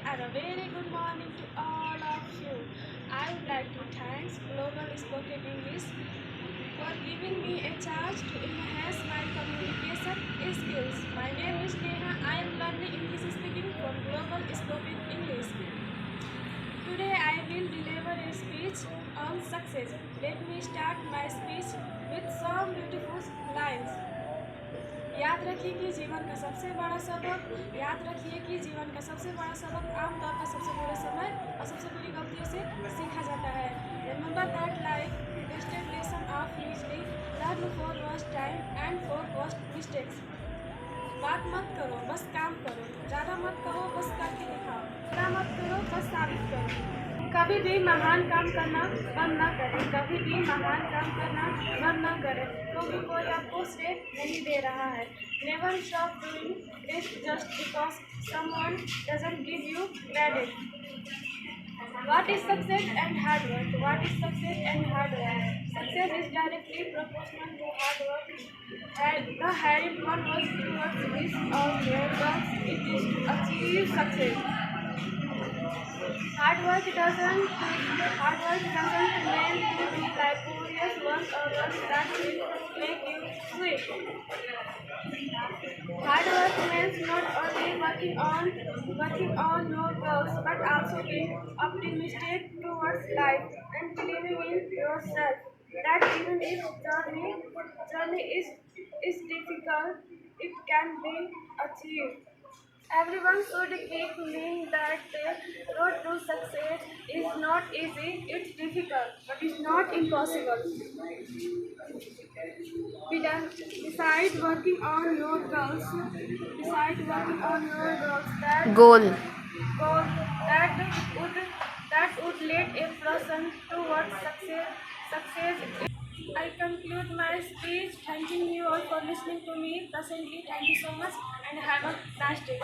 and a very good morning to all of you. I would like to thank Global Spoken English for giving me a chance to enhance my communication skills. My name is Neha. I am learning English speaking from Global Spoken English. Today I will deliver a speech on success. Let me start my speech with some beautiful lines. याद रखिए कि जीवन का सबसे बड़ा सबक याद रखिए कि जीवन का सबसे बड़ा सबक आमतौर पर सबसे बुरे समय और सबसे बुरी गलतियों से सीखा जाता है। Remember that life vested lesson of usually learn for worst time and for worst mistakes. बात मत करो, बस काम करो। ज़्यादा मत कहो, बस करके दिखाओ। ना मत करो, बस साबित करो। कभी भी महान काम करना बंद न करें। कभी भी महान काम करना बंद न करें, क्योंकि कोई आपको श्रेय नहीं दे रहा है। Never stop doing it just because someone doesn't give you credit. What is success and hard work? What is success and hard work? Success is directly proportional to hard work. The hard one was towards this or whereabouts it is to achieve success. Hard work doesn't mean to be laborious ones or ones that will make you sweet. Hard work means not only working on your goals, but also being optimistic towards life and believing in yourself. That even if journey is difficult, it can be achieved. Everyone should keep knowing that the road to success is not easy, it's difficult, but it's not impossible. Beside working on your goals, Goal. goal would that would lead a person towards success. I conclude my speech thanking you all for listening to me patiently. Thank you so much and have a nice day.